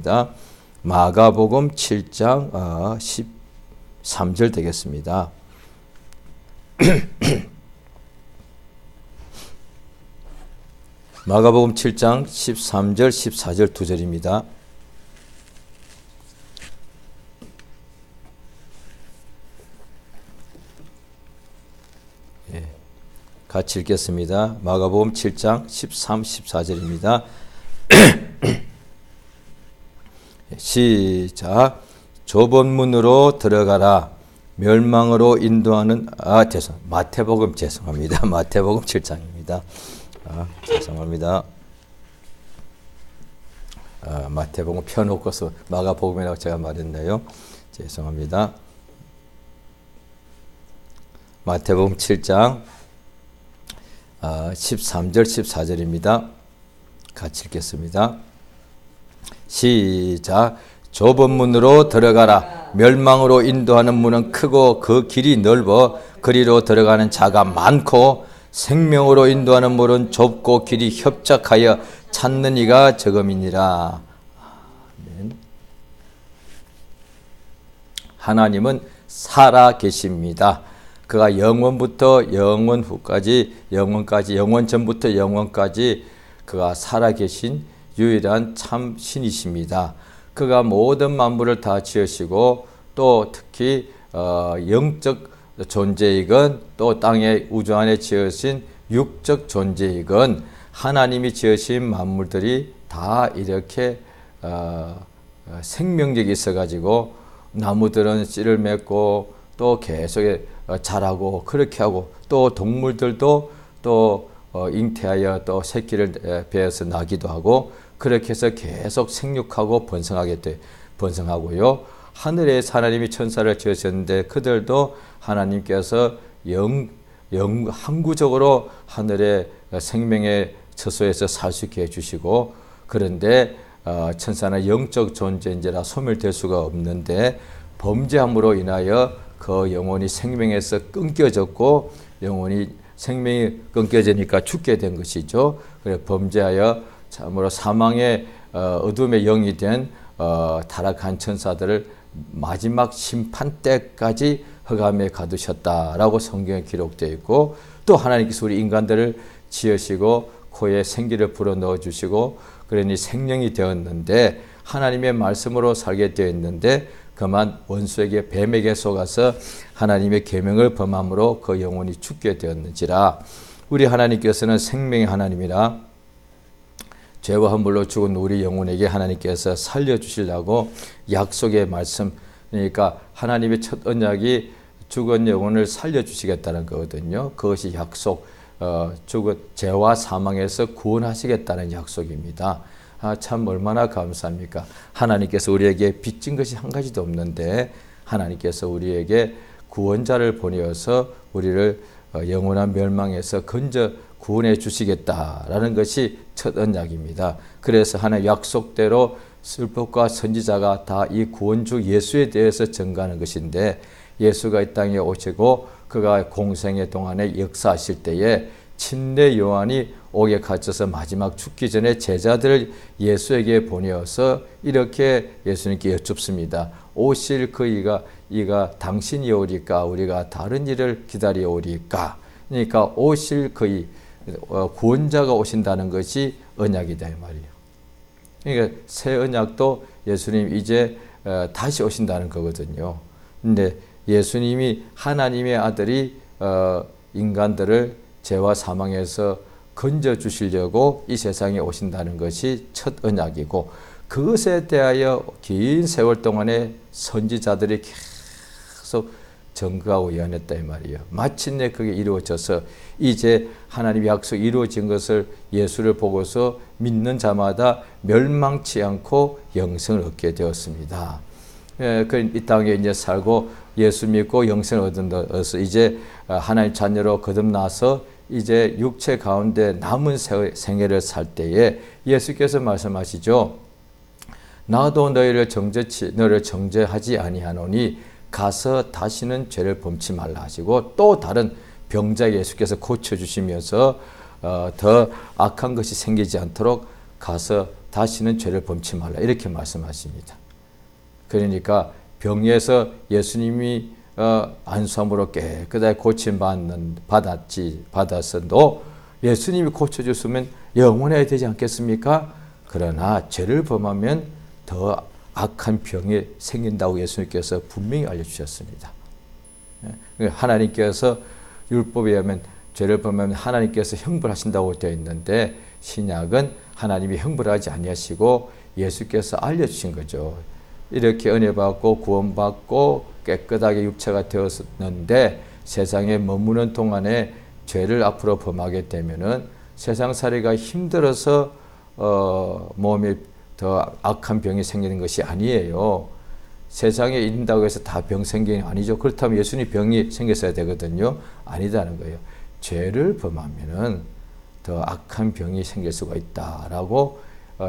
되겠습니다. 마가복음 7장 13절 되겠습니다. 마가복음 7장 13절 14절 두 절입니다. 같이 읽겠습니다. 마가복음 7장 13, 14절입니다. 시작. 좁은 문으로 들어가라. 멸망으로 인도하는 마태복음 죄송합니다. 마태복음 7장입니다. 죄송합니다. 마태복음 펴놓고서 마가복음이라고 제가 말했네요. 죄송합니다. 마태복음 7장 13절 14절입니다. 같이 읽겠습니다. 시작. 좁은 문으로 들어가라. 멸망으로 인도하는 문은 크고 그 길이 넓어 그리로 들어가는 자가 많고 생명으로 인도하는 문은 좁고 길이 협착하여 찾는 이가 적음이니라. 아멘. 하나님은 살아 계십니다. 그가 영원부터 영원 후까지, 영원 전부터 영원까지 그가 살아계신 유일한 참 신이십니다. 그가 모든 만물을 다 지으시고 또 특히 영적 존재이건 또 땅의 우주 안에 지으신 육적 존재이건 하나님이 지으신 만물들이 다 이렇게 생명력이 있어가지고 나무들은 씨를 맺고 또 계속 자라고 그렇게 하고 또 동물들도 또 잉태하여 또 새끼를 배어서 나기도 하고 그렇게 해서 계속 생육하고 번성하고요. 하늘에 하나님이 천사를 지으셨는데 그들도 하나님께서 항구적으로 하늘의 생명의 처소에서 살 수 있게 해주시고 그런데 천사는 영적 존재인지라 소멸될 수가 없는데 범죄함으로 인하여 그 영혼이 생명에서 끊겨졌고 영혼이 생명이 끊겨지니까 죽게 된 것이죠. 그래 범죄하여 참으로 사망의 어둠의 영이 된 타락한 천사들을 마지막 심판 때까지 흑암에 가두셨다라고 성경에 기록되어 있고 또 하나님께서 우리 인간들을 지으시고 코에 생기를 불어넣어 주시고 그러니 생명이 되었는데 하나님의 말씀으로 살게 되어 있는데 그만 원수에게 뱀에게 속아서 하나님의 계명을 범함으로 그 영혼이 죽게 되었는지라. 우리 하나님께서는 생명의 하나님이라 죄와 허물로 죽은 우리 영혼에게 하나님께서 살려주시려고 약속의 말씀, 그러니까 하나님의 첫 언약이 죽은 영혼을 살려주시겠다는 거거든요. 그것이 약속, 죽은 죄와 사망에서 구원하시겠다는 약속입니다. 참 얼마나 감사합니까? 하나님께서 우리에게 빚진 것이 한 가지도 없는데 하나님께서 우리에게 구원자를 보내어서 우리를 영원한 멸망에서 건져 구원해 주시겠다라는 것이 첫 언약입니다. 그래서 하나님 약속대로 율법과 선지자가 다 이 구원주 예수에 대해서 전가하는 것인데 예수가 이 땅에 오시고 그가 공생의 동안에 역사하실 때에 침례 요한이 옥에 갇혀서 마지막 죽기 전에 제자들을 예수에게 보내어서 이렇게 예수님께 여쭙습니다. 오실 그 이가 당신이 오리까 우리가 다른 일을 기다려 오리까. 그러니까 오실 그 구원자가 오신다는 것이 언약이다 이 말이에요. 그러니까 새 언약도 예수님 이제 다시 오신다는 거거든요. 근데 예수님이 하나님의 아들이 인간들을 죄와 사망에서 건져 주시려고 이 세상에 오신다는 것이 첫 언약이고 그것에 대하여 긴 세월 동안에 선지자들이 계속 전가하고 예언했다 이 말이에요. 마침내 그게 이루어져서 이제 하나님의 약속이 이루어진 것을 예수를 보고서 믿는 자마다 멸망치 않고 영생을 얻게 되었습니다. 이 땅에 이제 살고 예수 믿고 영생을 얻어서 이제 하나님 자녀로 거듭나서 이제 육체 가운데 남은 생애를 살 때에 예수께서 말씀하시죠. 나도 너를 정죄하지 아니하노니 가서 다시는 죄를 범치 말라 하시고 또 다른 병자 예수께서 고쳐주시면서 더 악한 것이 생기지 않도록 가서 다시는 죄를 범치 말라 이렇게 말씀하십니다. 그러니까 병에서 예수님이 안수함으로 깨끗하게 받았어도 예수님이 고쳐줬으면 영원해야 되지 않겠습니까? 그러나 죄를 범하면 더 악한 병이 생긴다고 예수님께서 분명히 알려주셨습니다. 하나님께서 율법에 의하면 죄를 범하면 하나님께서 형벌하신다고 되어 있는데 신약은 하나님이 형벌하지 아니하시고 예수께서 알려주신 거죠. 이렇게 은혜 받고 구원받고 깨끗하게 육체가 되었는데 세상에 머무는 동안에 죄를 앞으로 범하게 되면은 세상살이가 힘들어서 몸에 더 악한 병이 생기는 것이 아니에요. 세상에 있다고 해서 다 병 생기는 게 아니죠. 그렇다면 예수님 병이 생겼어야 되거든요. 아니다는 거예요. 죄를 범하면은 더 악한 병이 생길 수가 있다라고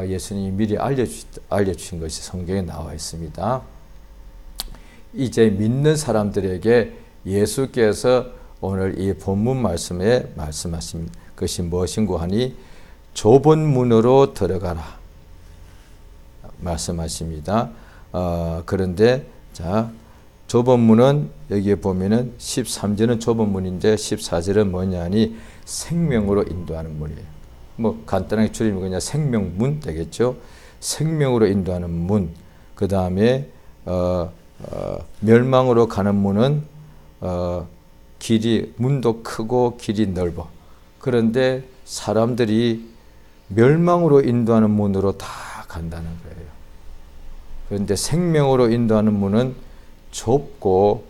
예수님이 미리 알려주신 것이 성경에 나와 있습니다. 이제 믿는 사람들에게 예수께서 오늘 이 본문 말씀에 말씀하신 것이 무엇인고 하니 좁은 문으로 들어가라 말씀하십니다. 그런데 자 좁은 문은 여기에 보면은 13절은 좁은 문인데 14절은 뭐냐 하니 생명으로 인도하는 문이에요. 뭐 간단하게 줄이면 그냥 생명문 되겠죠. 생명으로 인도하는 문. 그 다음에 멸망으로 가는 문은 문도 크고 길이 넓어. 그런데 사람들이 멸망으로 인도하는 문으로 다 간다는 거예요. 그런데 생명으로 인도하는 문은 좁고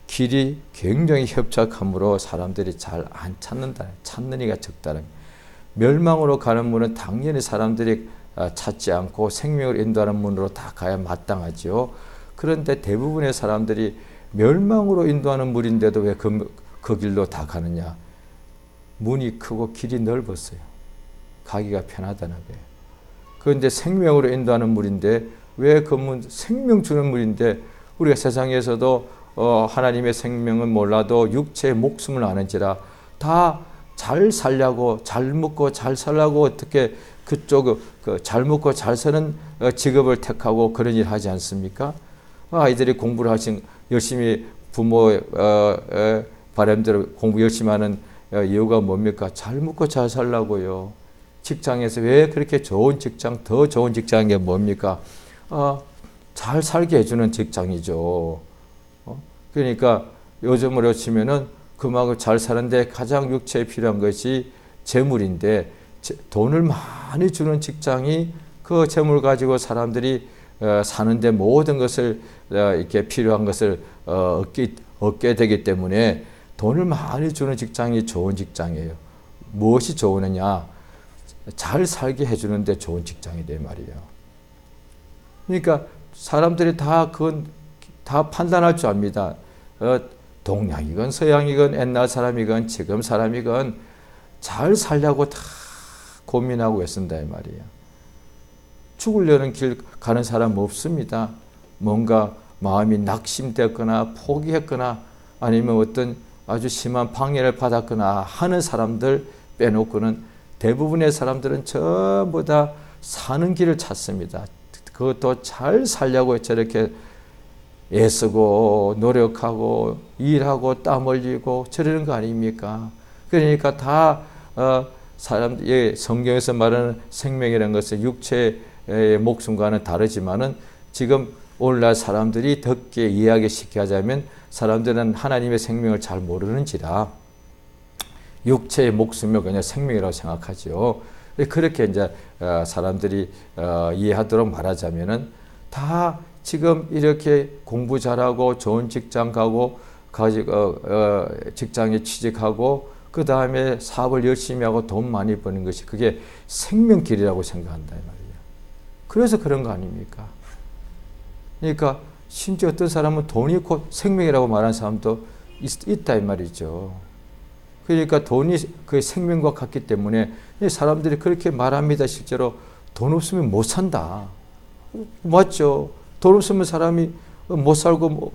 길이 굉장히 협착하므로 사람들이 잘 안 찾는다. 찾는 이가 적다는. 멸망으로 가는 문은 당연히 사람들이 찾지 않고 생명을 인도하는 문으로 다 가야 마땅하죠. 그런데 대부분의 사람들이 멸망으로 인도하는 문인데도 왜 그 길로 다 가느냐. 문이 크고 길이 넓었어요. 가기가 편하다는 거예요. 그런데 생명으로 인도하는 문인데 왜 그 문, 생명 주는 문인데 우리가 세상에서도 하나님의 생명은 몰라도 육체의 목숨을 아는지라 다 잘 살려고 잘 먹고 잘 살라고 어떻게 그쪽 잘 먹고 잘 사는 직업을 택하고 그런 일 하지 않습니까? 아이들이 공부를 열심히 부모의 바람대로 공부 열심히 하는 이유가 뭡니까? 잘 먹고 잘 살라고요. 직장에서 왜 그렇게 좋은 직장, 더 좋은 직장인 게 뭡니까? 잘 살게 해주는 직장이죠. 그러니까 요즘으로 치면은 그만큼 잘 사는데 가장 육체에 필요한 것이 재물인데 돈을 많이 주는 직장이 그 재물 가지고 사람들이 사는데 모든 것을 이렇게 필요한 것을 얻게 되기 때문에 돈을 많이 주는 직장이 좋은 직장이에요. 무엇이 좋으느냐? 잘 살게 해주는데 좋은 직장이래 말이에요. 그러니까 사람들이 다 그건 다 판단할 줄 압니다. 동양이건 서양이건 옛날 사람이건 지금 사람이건 잘 살려고 다 고민하고 애쓴다 이 말이에요. 죽으려는 길 가는 사람 없습니다. 뭔가 마음이 낙심됐거나 포기했거나 아니면 어떤 아주 심한 방해를 받았거나 하는 사람들 빼놓고는 대부분의 사람들은 전부 다 사는 길을 찾습니다. 그것도 잘 살려고 저렇게 애쓰고 노력하고 일하고 땀 흘리고 저러는 거 아닙니까? 그러니까 다 성경에서 말하는 생명이라는 것은 육체의 목숨과는 다르지만은 지금 오늘날 사람들이 덥게 이야기시켜 하자면 사람들은 하나님의 생명을 잘 모르는지라 육체의 목숨을 그냥 생명이라고 생각하죠. 그렇게 이제 사람들이 이해하도록 말하자면은 다 지금 이렇게 공부 잘하고 좋은 직장 가고 직장에 취직하고 그 다음에 사업을 열심히 하고 돈 많이 버는 것이 그게 생명길이라고 생각한다 이 말이에요. 그래서 그런 거 아닙니까? 그러니까 심지어 어떤 사람은 돈이 곧 생명이라고 말하는 사람도 있다 이 말이죠. 그러니까 돈이 그 생명과 같기 때문에 사람들이 그렇게 말합니다. 실제로 돈 없으면 못 산다. 맞죠? 돈 없으면 사람이 못 살고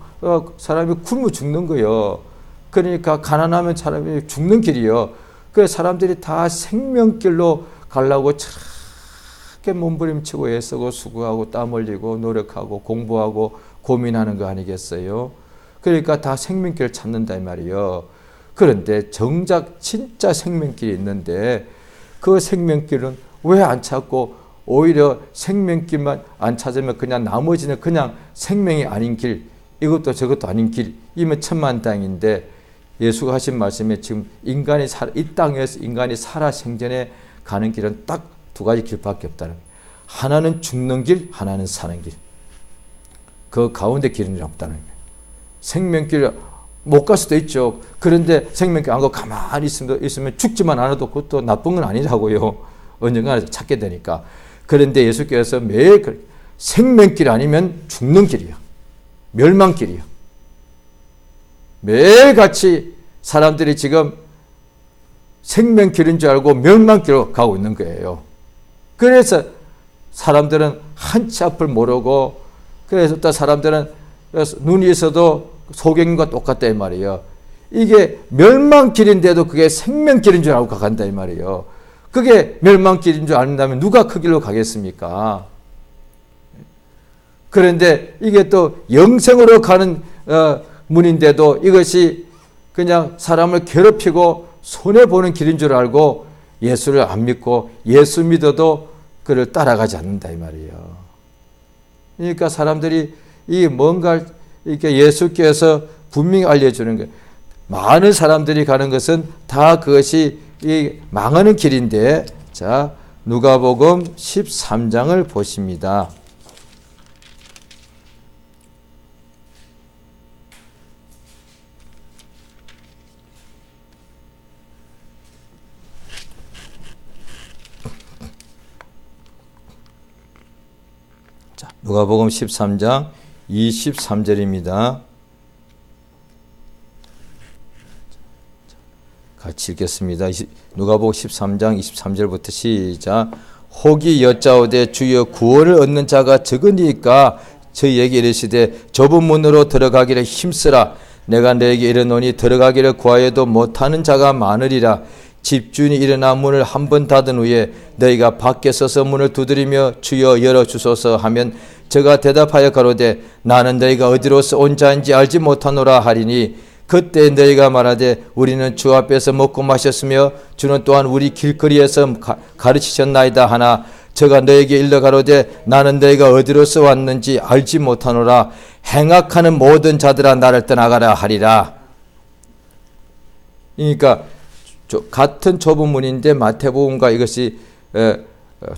사람이 굶어 죽는 거예요. 그러니까 가난하면 사람이 죽는 길이요. 그래서 사람들이 다 생명길로 가려고 그렇게 몸부림치고 애쓰고 수고하고 땀 흘리고 노력하고 공부하고 고민하는 거 아니겠어요? 그러니까 다 생명길을 찾는다 이 말이에요. 그런데 정작 진짜 생명길이 있는데 그 생명길은 왜 안 찾고 오히려 생명길만 안 찾으면 그냥 나머지는 그냥 생명이 아닌 길, 이것도 저것도 아닌 길이면 천만다행인데, 예수가 하신 말씀에 지금 이 땅에서 인간이 살아 생전에 가는 길은 딱 두 가지 길밖에 없다는 거예요. 하나는 죽는 길, 하나는 사는 길. 그 가운데 길은 없다는 거예요. 생명길 못 갈 수도 있죠. 그런데 생명길 안 가고 가만히 있으면 죽지만 않아도 그것도 나쁜 건 아니라고요. 언젠가 찾게 되니까. 그런데 예수께서 매일 생명길 아니면 죽는 길이야. 멸망길이야. 매일같이 사람들이 지금 생명길인 줄 알고 멸망길로 가고 있는 거예요. 그래서 사람들은 한치 앞을 모르고, 그래서 또 사람들은 눈이 있어도 소경과 똑같다 이 말이에요. 이게 멸망길인데도 그게 생명길인 줄 알고 가간다 이 말이에요. 그게 멸망길인 줄 안다면 누가 그 길로 가겠습니까? 그런데 이게 또 영생으로 가는 문인데도 이것이 그냥 사람을 괴롭히고 손해보는 길인 줄 알고 예수를 안 믿고 예수 믿어도 그를 따라가지 않는다 이 말이에요. 그러니까 사람들이 이 뭔가 이렇게 예수께서 분명히 알려주는 거예요. 많은 사람들이 가는 것은 다 그것이 이 망하는 길인데, 자, 누가복음 13장을 보십니다. 자, 누가복음 13장 23절입니다. 같이 읽겠습니다. 누가복음 13장 23절부터 시작. 혹이 여짜오되 주여 구원을 얻는 자가 적으니까 저희에게 이르시되 좁은 문으로 들어가기를 힘쓰라. 내가 너에게 이르노니 들어가기를 구하여도 못하는 자가 많으리라. 집주인이 일어나 문을 한 번 닫은 후에 너희가 밖에 서서 문을 두드리며 주여 열어주소서 하면 저가 대답하여 가로되 나는 너희가 어디로서 온 자인지 알지 못하노라 하리니 그때 너희가 말하되 우리는 주 앞에서 먹고 마셨으며 주는 또한 우리 길거리에서 가르치셨나이다 하나 저가 너에게 일러 가로되 나는 너희가 어디로서 왔는지 알지 못하노라. 행악하는 모든 자들아 나를 떠나가라 하리라. 그러니까 같은 좁은 문인데 마태복음과 이것이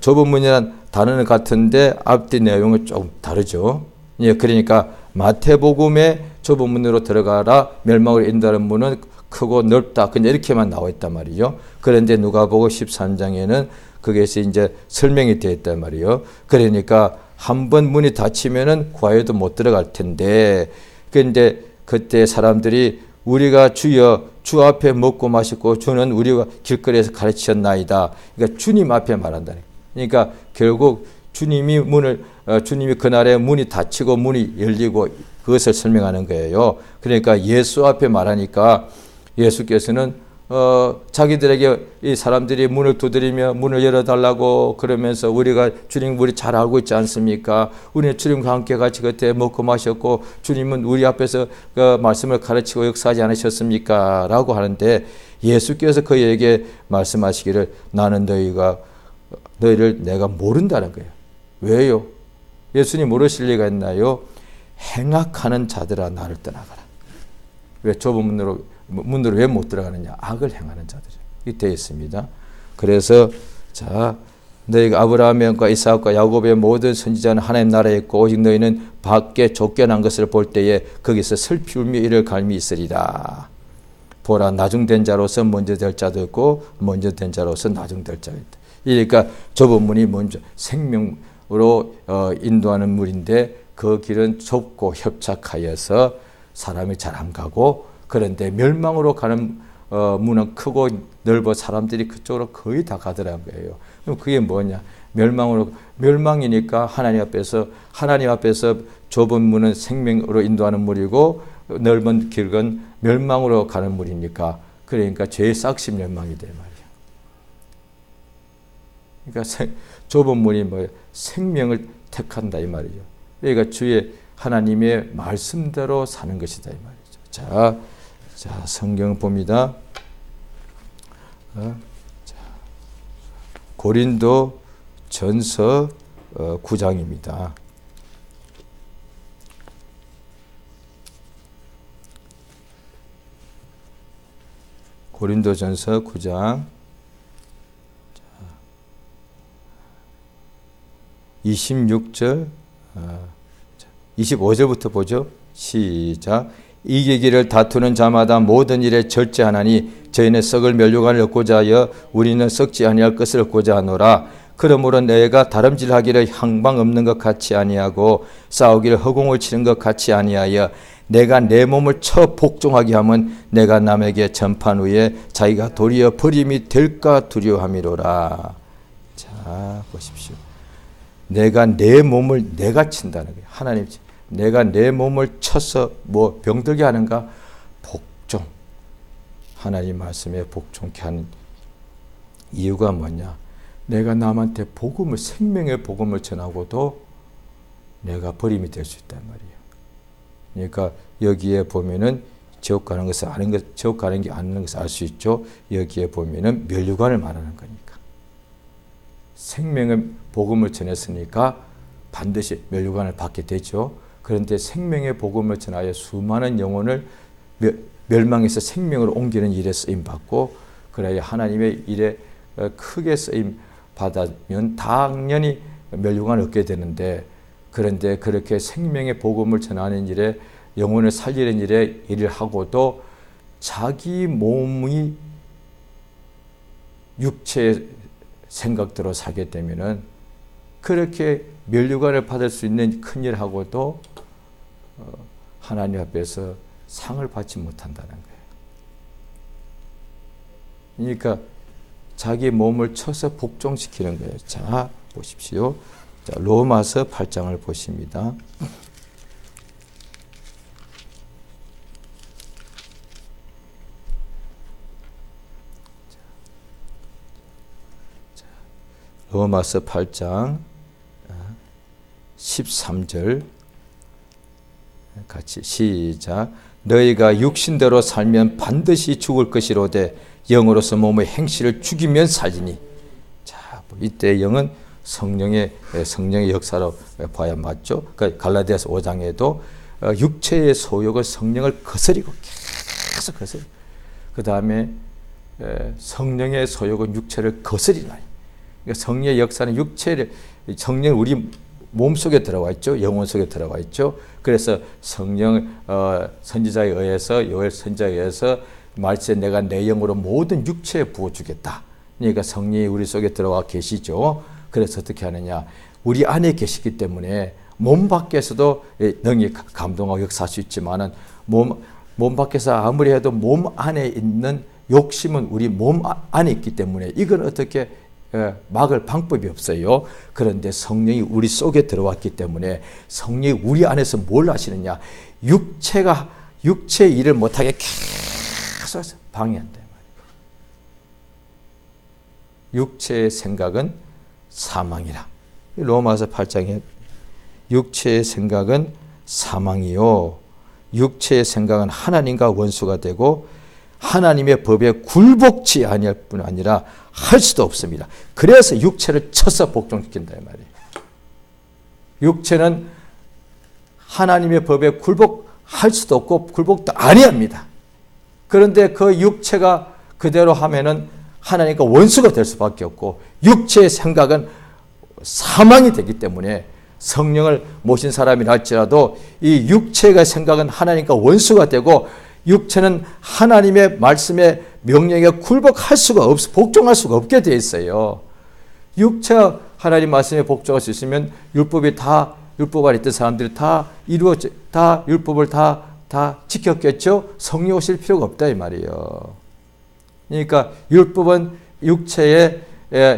좁은 문이라는 단어는 같은데 앞뒤 내용은 조금 다르죠. 그러니까 마태복음의 좁은 문으로 들어가라 멸망을 인도하는 문은 크고 넓다 그냥 이렇게만 나와 있단 말이죠. 그런데 누가복음 13장에는 그것이 이제 설명이 되어 있단 말이에요. 그러니까 한번 문이 닫히면은 구하여도 못 들어갈 텐데, 그런데 그때 사람들이 우리가 주여 주 앞에 먹고 마시고 주는 우리가 길거리에서 가르치셨나이다. 그러니까 주님 앞에 말한다. 그러니까 결국 주님이 주님이 그날에 문이 닫히고 문이 열리고 그것을 설명하는 거예요. 그러니까 예수 앞에 말하니까 예수께서는 자기들에게 이 사람들이 문을 두드리며 문을 열어달라고 그러면서 우리가 주님 우리 잘 알고 있지 않습니까? 우리는 주님과 함께 같이 그때 먹고 마셨고 주님은 우리 앞에서 그 말씀을 가르치고 역사하지 않으셨습니까? 라고 하는데 예수께서 그에게 말씀하시기를 나는 너희를 내가 모른다는 거예요. 왜요? 예수님 모르실 리가 있나요? 행악하는 자들아 나를 떠나가라. 왜 좁은 문으로 왜 못 들어가느냐? 악을 행하는 자들이 이렇게 되어 있습니다. 그래서 자 너희가 아브라함과 이삭과 야곱의 모든 선지자는 하나님 나라에 있고 오직 너희는 밖에 쫓겨난 것을 볼 때에 거기서 슬피 울며 이를 갈미 있으리라. 보라 나중된 자로서 먼저 될 자도 있고 먼저 된 자로서 나중될 자도 있다. 그러니까 좁은 문이 먼저 생명으로 인도하는 문인데 그 길은 좁고 협착하여서 사람이 잘 안 가고, 그런데 멸망으로 가는 문은 크고 넓어 사람들이 그쪽으로 거의 다 가더라는 거예요. 그럼 그게 뭐냐? 멸망이니까 하나님 앞에서 좁은 문은 생명으로 인도하는 문이고 넓은 길은 멸망으로 가는 문이니까, 그러니까 죄의 싹시 멸망이 돼 말이야. 그러니까 좁은 문이 뭐 생명을 택한다 이 말이죠. 그러니까 주의 하나님의 말씀대로 사는 것이다 이 말이죠. 자 성경 봅니다. 자, 고린도 전서 9장입니다. 고린도전서 9장 26절 25절부터 보죠. 시작. 이기기를 다투는 자마다 모든 일에 절제하나니 저희는 썩을 면류관을 얻고자 하여 우리는 썩지 아니할 것을 얻고자 하노라. 그러므로 내가 다름질하기를 향방 없는 것 같이 아니하고 싸우기를 허공을 치는 것 같이 아니하여 내가 내 몸을 쳐 복종하게 하면 내가 남에게 전판 후에 자기가 도리어 버림이 될까 두려워함이로라. 자 보십시오. 내가 내 몸을 내가 친다는 거예요. 하나님 내가 내 몸을 쳐서 뭐 병들게 하는가? 복종. 하나님 말씀에 복종케 하는 이유가 뭐냐? 내가 남한테 복음을 생명의 복음을 전하고도 내가 버림이 될 수 있단 말이에요. 그러니까 여기에 보면은 지옥 가는 것을 아는 것, 지옥 가는 게 아는 것을 알 수 있죠. 여기에 보면은 면류관을 말하는 거니까. 생명의 복음을 전했으니까 반드시 면류관을 받게 되죠. 그런데 생명의 복음을 전하여 수많은 영혼을 멸망에서 생명으로 옮기는 일에 쓰임 받고 그래야 하나님의 일에 크게 쓰임 받으면 당연히 면류관을 얻게 되는데 그런데 그렇게 생명의 복음을 전하는 일에 영혼을 살리는 일에 일을 하고도 자기 몸이 육체의 생각대로 살게 되면은 그렇게 면류관을 받을 수 있는 큰 일을 하고도 하나님 앞에서 상을 받지 못한다는 거예요. 그러니까 자기 몸을 쳐서 복종시키는 거예요. 자 보십시오. 자, 로마서 8장을 보십니다. 로마서 8장 13절 같이 시작. 너희가 육신대로 살면 반드시 죽을 것이로되 영으로서 몸의 행실을 죽이면 살리니. 자, 이때 영은 성령의 역사로 봐야 맞죠. 그러니까 갈라디아서 5장에도 육체의 소욕을 성령을 거스리고 계속 거스리고 그 다음에 성령의 소욕은 육체를 거스리나니. 그러니까 성령의 역사는 육체를 성령 우리 몸 속에 들어와 있죠. 영혼 속에 들어와 있죠. 그래서 성령 선지자에 의해서 요엘 선지자에 의해서 말세 내가 내 영으로 모든 육체에 부어주겠다. 그러니까 성령이 우리 속에 들어와 계시죠. 그래서 어떻게 하느냐? 우리 안에 계시기 때문에 몸 밖에서도 능히 감동하고 역사할 수 있지만은 몸 밖에서 아무리 해도 몸 안에 있는 욕심은 우리 몸 안에 있기 때문에 이걸 어떻게 막을 방법이 없어요. 그런데 성령이 우리 속에 들어왔기 때문에 성령이 우리 안에서 뭘 하시느냐? 육체의 일을 못하게 계속 방해한다. 육체의 생각은 사망이라. 로마서 8장에 육체의 생각은 사망이요. 육체의 생각은 하나님과 원수가 되고 하나님의 법에 굴복치 아니할 뿐 아니라 할 수도 없습니다. 그래서 육체를 쳐서 복종시킨다 이 말이에요. 육체는 하나님의 법에 굴복할 수도 없고 굴복도 아니합니다. 그런데 그 육체가 그대로 하면은 하나님과 원수가 될 수밖에 없고 육체의 생각은 사망이 되기 때문에 성령을 모신 사람이라 할지라도 이 육체의 생각은 하나님과 원수가 되고 육체는 하나님의 말씀에 명령에 굴복할 수가 복종할 수가 없게 되어 있어요. 육체가 하나님 말씀에 복종할 수 있으면 율법 안에 있던 사람들이 다 율법을 다 지켰겠죠. 성령 오실 필요가 없다 이 말이에요. 그러니까 율법은 육체의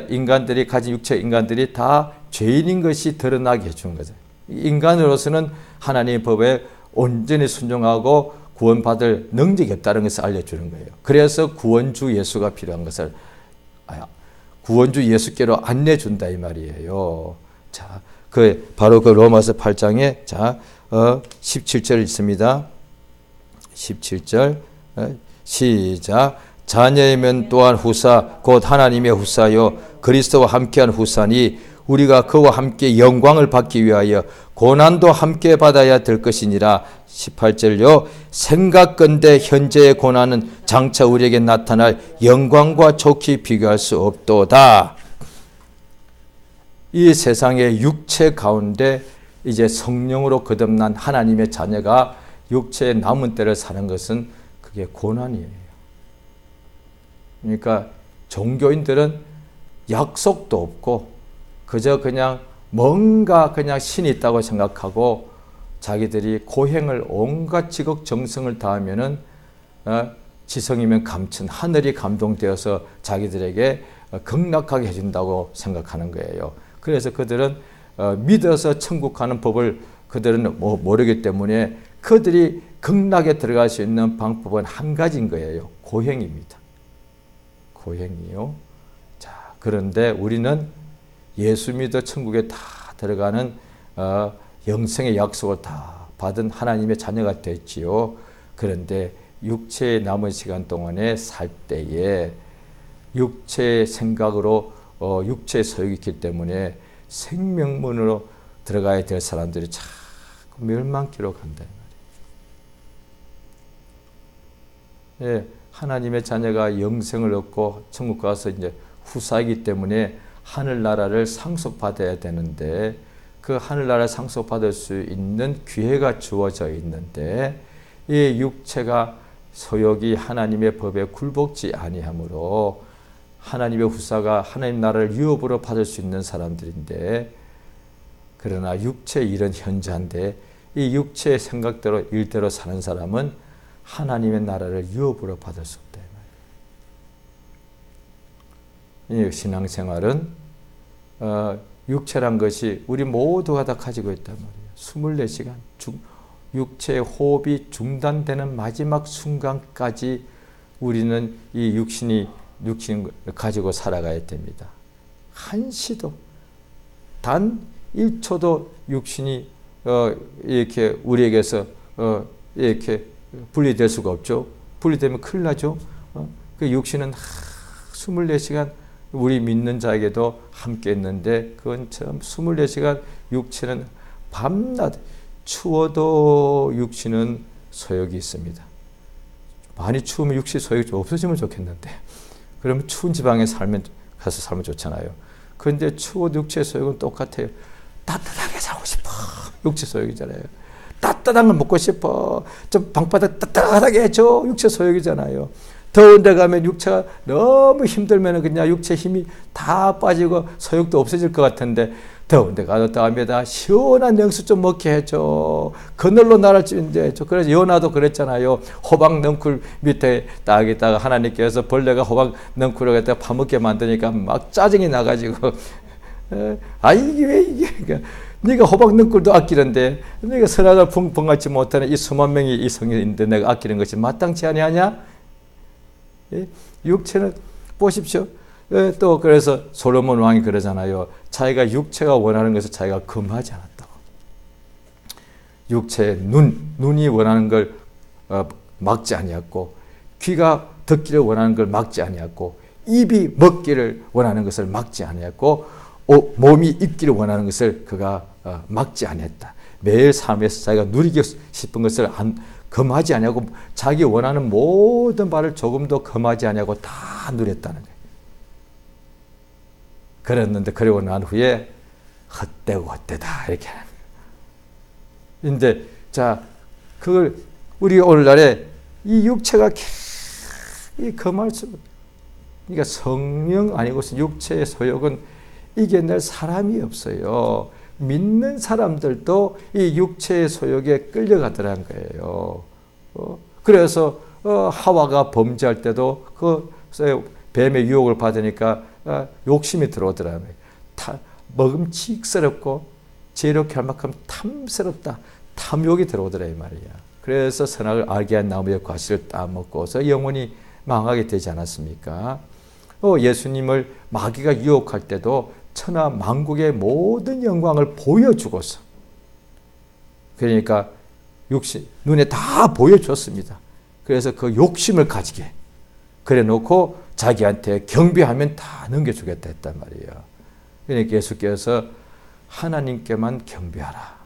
인간들이 가진 육체 인간들이 다 죄인인 것이 드러나게 해주는 거죠. 인간으로서는 하나님의 법에 온전히 순종하고 구원받을 능력이 없다는 것을 알려주는 거예요. 그래서 구원주 예수가 필요한 것을 구원주 예수께로 안내 준다 이 말이에요. 자, 바로 그 로마서 8장에 17절 있습니다. 17절 시작. 자녀이면 또한 후사 곧 하나님의 후사요 그리스도와 함께한 후사니 우리가 그와 함께 영광을 받기 위하여 고난도 함께 받아야 될 것이니라. 18절요. 생각건대 현재의 고난은 장차 우리에게 나타날 영광과 좋게 비교할 수 없도다. 이 세상의 육체 가운데 이제 성령으로 거듭난 하나님의 자녀가 육체의 남은 때를 사는 것은 그게 고난이에요. 그러니까 종교인들은 약속도 없고 그저 그냥 뭔가 그냥 신이 있다고 생각하고 자기들이 고행을 온갖 지극정성을 다하면은 지성이면 감춘 하늘이 감동되어서 자기들에게 극락하게 해준다고 생각하는 거예요. 그래서 그들은 믿어서 천국 가는 법을 그들은 모르기 때문에 그들이 극락에 들어갈 수 있는 방법은 한 가지인 거예요. 고행입니다. 고행이요. 자, 그런데 우리는 예수 믿어 천국에 다 들어가는 영생의 약속을 다 받은 하나님의 자녀가 됐지요. 그런데 육체의 남은 시간 동안에 살 때에 육체의 생각으로 육체의 소욕이 있기 때문에 생명문으로 들어가야 될 사람들이 자꾸 멸망기로 간다. 예, 하나님의 자녀가 영생을 얻고 천국 가서 이제 후사이기 때문에 하늘나라를 상속받아야 되는데 그 하늘나라를 상속받을 수 있는 기회가 주어져 있는데 이 육체가 소욕이 하나님의 법에 굴복지 아니하므로 하나님의 후사가 하나님 나라를 유업으로 받을 수 있는 사람들인데 그러나 육체의 일은 현저한데 이 육체의 생각대로 일대로 사는 사람은 하나님의 나라를 유업으로 받을 수 없다. 이 신앙생활은 육체란 것이 우리 모두가 다 가지고 있단 말이에요. 24시간 육체의 호흡이 중단되는 마지막 순간까지 우리는 이 육신을 가지고 살아가야 됩니다. 한시도 단 1초도 육신이 이렇게 우리에게서 이렇게 분리될 수가 없죠. 분리되면 큰일 나죠. 그 육신은 24시간 우리 믿는 자에게도 함께 했는데 그건 참 24시간 육체는 밤낮 추워도 육신은 소욕이 있습니다. 많이 추우면 육신 소욕이 좀 없어지면 좋겠는데 그러면 추운 지방에 가서 살면 좋잖아요. 그런데 추워도 육체의 소욕은 똑같아요. 따뜻하게 자고 싶어. 육체 소욕이잖아요. 따뜻한 걸 먹고 싶어. 좀 방바닥 따뜻하게 해줘. 육체 소욕이잖아요. 더운 데 가면 육체가 너무 힘들면 그냥 육체 힘이 다 빠지고 소욕도 없어질 것 같은데 더운 데 가서 다음에다 시원한 냉수 좀 먹게 해줘. 그늘로 나를 찌는데 해줘. 그래서 요나도 그랬잖아요. 호박 넝쿨 밑에 딱 있다가 하나님께서 벌레가 호박 넝쿨을 갖다가 파먹게 만드니까 막 짜증이 나가지고 이게 왜 이게 네가 호박 넝쿨도 아끼는데 네가 선악을 분간치 못하는 이 수만 명이 이 성인인데 내가 아끼는 것이 마땅치 아니하냐? 육체는 보십시오. 또 그래서 솔로몬 왕이 그러잖아요. 자기가 육체가 원하는 것을 자기가 금하지 않았다고. 육체의 눈이 원하는 걸 막지 아니었고 귀가 듣기를 원하는 걸 막지 아니었고 입이 먹기를 원하는 것을 막지 아니었고 몸이 입기를 원하는 것을 그가 막지 아니했다. 매일 삶에서 자기가 누리고 싶은 것을 금하지 아니하고 자기 원하는 모든 바를 조금도 금하지 아니하고 다 누렸다는 거예요. 그랬는데 그러고 난 후에 헛되고 헛되다 이렇게 하는 거예요. 근데 자 그걸 우리 오늘날에 이 육체가 이 금할 수 그러니까 성령 아니고서 육체의 소욕은 이겨낼 사람이 없어요. 믿는 사람들도 이 육체의 소욕에 끌려가더라는 거예요. 그래서 하와가 범죄할 때도 그 뱀의 유혹을 받으니까 욕심이 들어오더라는 거예요. 먹음직스럽고 지혜롭게 할 만큼 탐스럽다. 탐욕이 들어오더라 이 말이야. 그래서 선악을 알게 한 나무의 과실을 따먹고서 영원히 망하게 되지 않았습니까? 예수님을 마귀가 유혹할 때도 천하 만국의 모든 영광을 보여주고서, 그러니까 눈에 다 보여줬습니다. 그래서 그 욕심을 가지게 그래 놓고 자기한테 경배하면 다 넘겨주겠다 했단 말이에요. 그러니까 예수께서 하나님께만 경배하라,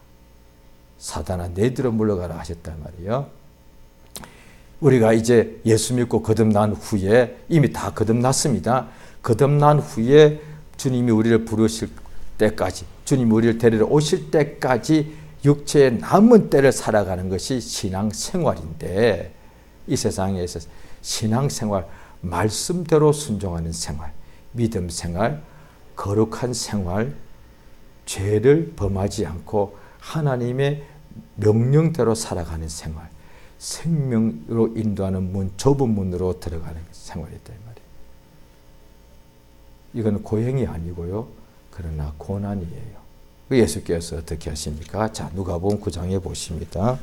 사단아 내 뒤로 물러가라 하셨단 말이에요. 우리가 이제 예수 믿고 거듭난 후에, 이미 다 거듭났습니다. 거듭난 후에 주님이 우리를 부르실 때까지, 주님이 우리를 데리러 오실 때까지 육체의 남은 때를 살아가는 것이 신앙생활인데, 이 세상에서 신앙생활, 말씀대로 순종하는 생활, 믿음 생활, 거룩한 생활, 죄를 범하지 않고 하나님의 명령대로 살아가는 생활, 생명으로 인도하는 문, 좁은 문으로 들어가는 생활이다 이 말이에요. 이건 고행이 아니고요, 그러나 고난이에요. 예수께서 어떻게 하십니까? 자, 누가복음 9장에 보십니다.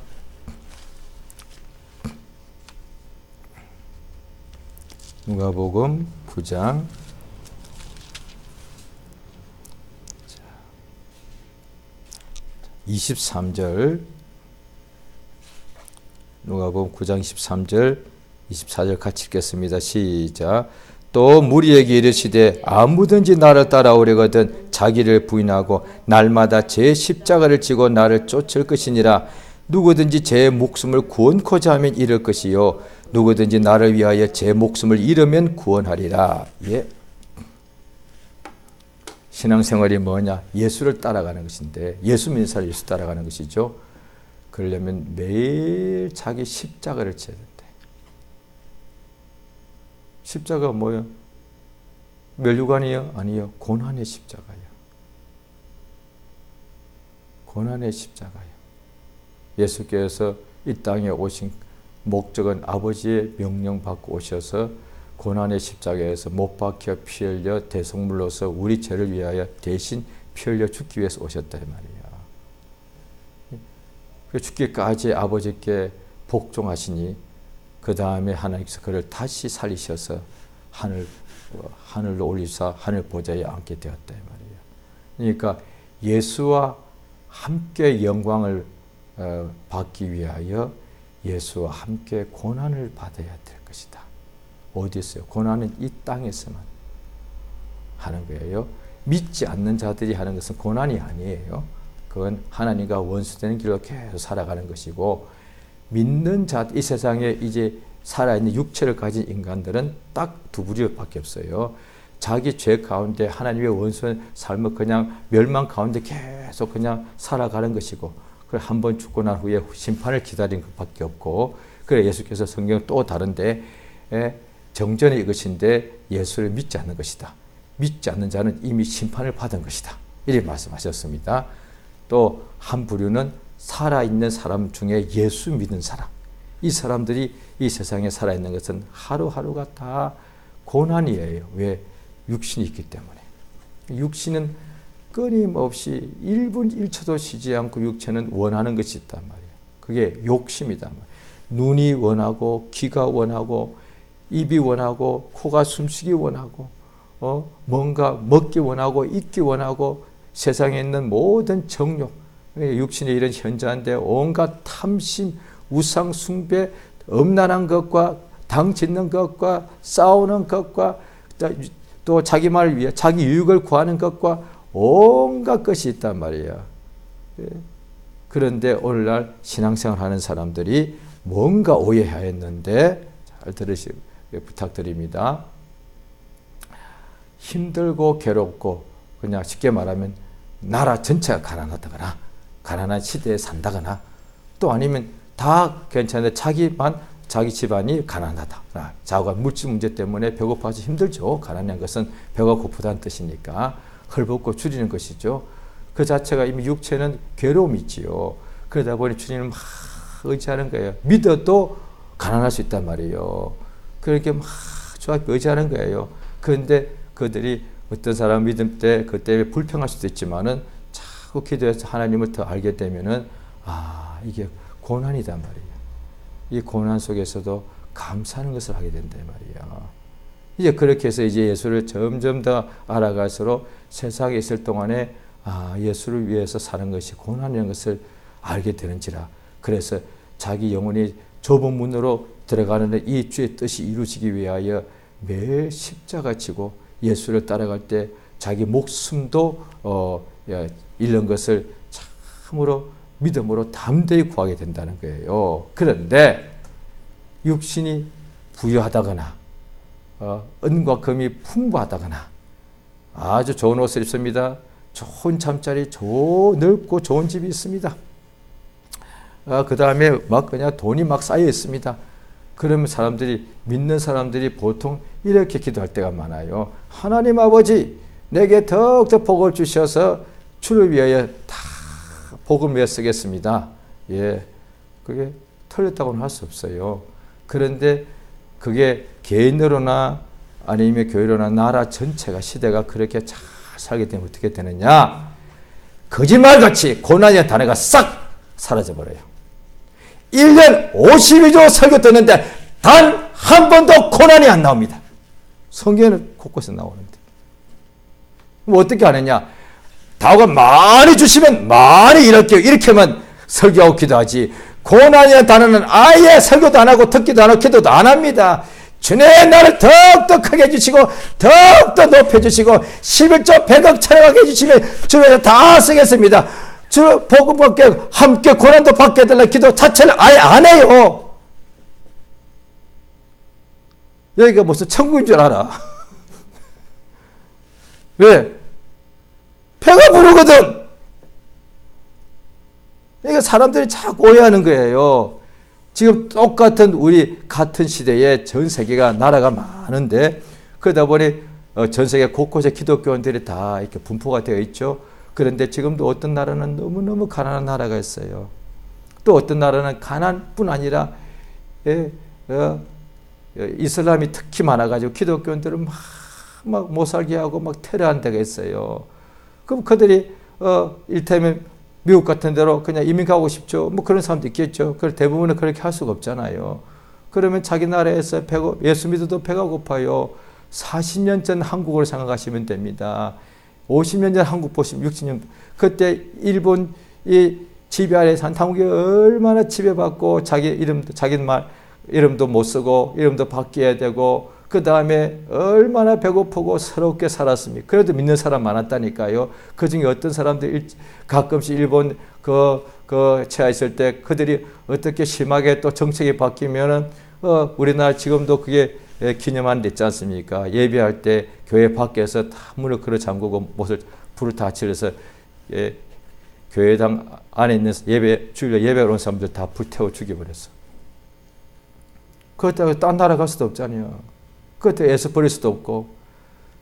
누가복음 9장 23절, 누가복음 9장 23절, 24절 같이 읽겠습니다. 시작. 또 무리에게 이르시되 아무든지 나를 따라오려거든 자기를 부인하고 날마다 제 십자가를 지고 나를 쫓을 것이니라. 누구든지 제 목숨을 구원코자 하면 잃을 것이요 누구든지 나를 위하여 제 목숨을 잃으면 구원하리라. 예. 신앙생활이 뭐냐? 예수를 따라가는 것인데, 예수 믿는 사람 예수 따라가는 것이죠. 그러려면 매일 자기 십자가를 져야 된다. 십자가 뭐예요? 면류관이요? 아니요. 고난의 십자가요. 고난의 십자가요. 예수께서 이 땅에 오신 목적은 아버지의 명령 받고 오셔서 고난의 십자가에서 못 박혀 피 흘려 대속물로서 우리 죄를 위하여 대신 피 흘려 죽기 위해서 오셨다 이 말이야. 죽기까지 아버지께 복종하시니 그 다음에 하나님께서 그를 다시 살리셔서 하늘로 올리사 하늘 보좌에 앉게 되었다 이 말이야. 그러니까 예수와 함께 영광을 받기 위하여 예수와 함께 고난을 받아야 될 것이다. 어디 있어요? 고난은 이 땅에서만 하는 거예요. 믿지 않는 자들이 하는 것은 고난이 아니에요. 그건 하나님과 원수되는 길로 계속 살아가는 것이고, 믿는 자, 이 세상에 이제 살아있는 육체를 가진 인간들은 딱 두 부류밖에 없어요. 자기 죄 가운데 하나님의 원수의 삶을 그냥 멸망 가운데 계속 그냥 살아가는 것이고, 한 번 죽고 난 후에 심판을 기다리는 것밖에 없고, 그래 예수께서 성경은 또 다른데 정전이 이것인데 예수를 믿지 않는 것이다. 믿지 않는 자는 이미 심판을 받은 것이다. 이렇게 말씀하셨습니다. 또 한 부류는 살아있는 사람 중에 예수 믿는 사람. 이 사람들이 이 세상에 살아있는 것은 하루하루가 다 고난이에요. 왜? 육신이 있기 때문에. 육신은 끊임없이 1분 1초도 쉬지 않고 육체는 원하는 것이 있단 말이에요. 그게 욕심이단 말이에요. 눈이 원하고, 귀가 원하고, 입이 원하고, 코가 숨쉬기 원하고, 뭔가 먹기 원하고, 입기 원하고, 세상에 있는 모든 정욕, 육신의 이런 현저한데 온갖 탐심, 우상 숭배, 음란한 것과 당 짓는 것과 싸우는 것과 또 자기 말을 위해 자기 유익을 구하는 것과 온갖 것이 있단 말이에요. 그런데 오늘날 신앙생활 하는 사람들이 뭔가 오해하였는데 잘 들으시고 부탁드립니다. 힘들고 괴롭고 그냥 쉽게 말하면 나라 전체가 가난하다거나 가난한 시대에 산다거나 또 아니면 다 괜찮은데 자기 집안이 가난하다. 자가 물질 문제 때문에 배고파서 힘들죠. 가난한 것은 배가 고프다는 뜻이니까 헐벗고 줄이는 것이죠. 그 자체가 이미 육체는 괴로움이 있지요. 그러다 보니 주님을 막 의지하는 거예요. 믿어도 가난할 수 있단 말이에요. 그렇게 막 의지하는 거예요. 그런데 그들이 어떤 사람 믿음 때 그때 불평할 수도 있지만은 자꾸 기도해서 하나님을 더 알게 되면은 이게 고난이단 말이에요. 이 고난 속에서도 감사하는 것을 하게 된단 말이에요. 이제 그렇게 해서 이제 예수를 점점 더 알아갈수록 세상에 있을 동안에 예수를 위해서 사는 것이 고난이라는 것을 알게 되는지라. 그래서 자기 영혼이 좁은 문으로 들어가는 이 주의 뜻이 이루어지기 위하여 매일 십자가 지고 예수를 따라갈 때 자기 목숨도 잃는 것을 참으로 믿음으로 담대히 구하게 된다는 거예요. 그런데 육신이 부유하다거나 은과 금이 풍부하다거나 아주 좋은 옷을 입습니다. 좋은 잠자리, 넓고 좋은 집이 있습니다. 그 다음에 막 그냥 돈이 막 쌓여 있습니다. 그러면 믿는 사람들이 보통 이렇게 기도할 때가 많아요. 하나님 아버지, 내게 더욱더 복을 주셔서 주를 위하여 다 복을 위해 쓰겠습니다. 그게 틀렸다고는 할 수 없어요. 그런데 그게 개인으로나 아니면 교회로나 나라 전체가 시대가 그렇게 잘 살게 되면 어떻게 되느냐? 거짓말같이 고난의 단어가 싹 사라져버려요. 1년 52조 설교 듣는데 단 한 번도 고난이 안 나옵니다. 성경에는 곳곳에 나오는데. 그럼 어떻게 하느냐? 다가 많이 주시면 많이 이렇게만 설교하고 기도하지. 고난이라는 단어는 아예 설교도 안 하고 듣기도 안 하고 기도도 안 합니다. 주님의 나를 더욱더 크게 해주시고 더욱더 높여주시고 11조 100억 찬양하게 해주시면 주님께서 다 쓰겠습니다. 주 복음 받게 함께 고난도 받게 해달라 기도 자체를 아예 안 해요. 여기가 무슨 천국인 줄 알아. 왜? 배가 부르거든. 그러니까 사람들이 자꾸 오해하는 거예요. 지금 똑같은 우리 같은 시대에 전 세계가 나라가 많은데 그러다 보니 전 세계 곳곳에 기독교인들이 다 이렇게 분포가 되어 있죠. 그런데 지금도 어떤 나라는 너무너무 가난한 나라가 있어요. 또 어떤 나라는 가난뿐 아니라 이슬람이 특히 많아가지고 기독교인들을 막 못 살게 하고 막 테러한 데가 있어요. 그럼 그들이 일테면 미국 같은 데로 그냥 이민 가고 싶죠. 뭐 그런 사람도 있겠죠. 그걸 대부분은 그렇게 할 수가 없잖아요. 그러면 자기 나라에서 예수 믿어도 배가 고파요. 40년 전 한국을 생각하시면 됩니다. 50년 전 한국 보시면 60년 그때 일본 이 지배 아래에서 한국이 얼마나 지배받고 자기 이름도 못 쓰고 이름도 바뀌어야 되고 그 다음에 얼마나 배고프고 서럽게 살았습니까? 그래도 믿는 사람 많았다니까요. 그 중에 어떤 사람들 가끔씩 일본 치하 있을 때 그들이 어떻게 심하게 또 정책이 바뀌면은 우리나라 지금도 그게 기념하는 데 있지 않습니까? 예배할 때 교회 밖에서 다 문을 걸어 잠그고 불을 다 치러서 교회당 안에 있는 주일날 예배하러 온 사람들 다 불태워 죽여버렸어. 그렇다고 딴 나라 갈 수도 없잖아요. 그것도 애써 버릴 수도 없고.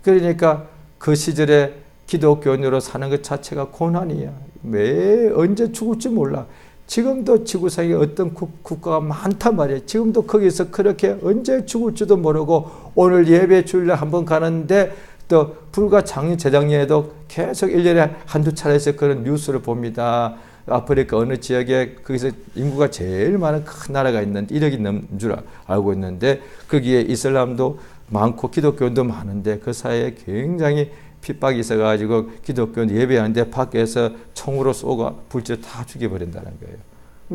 그러니까 그 시절에 기독교인으로 사는 것 자체가 고난이야. 왜 언제 죽을지 몰라. 지금도 지구상에 어떤 국가가 많단 말이에요. 지금도 거기서 그렇게 언제 죽을지도 모르고 오늘 예배 주일날 한번 가는데 또 불과 재작년에도 계속 1년에 한두 차례씩 그런 뉴스를 봅니다. 아프리카 어느 지역에 거기서 인구가 제일 많은 큰 나라가 있는데 1억이 넘는 줄 알고 있는데 거기에 이슬람도 많고 기독교인도 많은데 그 사이에 굉장히 핍박이 있어가지고 기독교인 예배하는데 밖에서 총으로 쏘고 불질 다 죽여버린다는 거예요.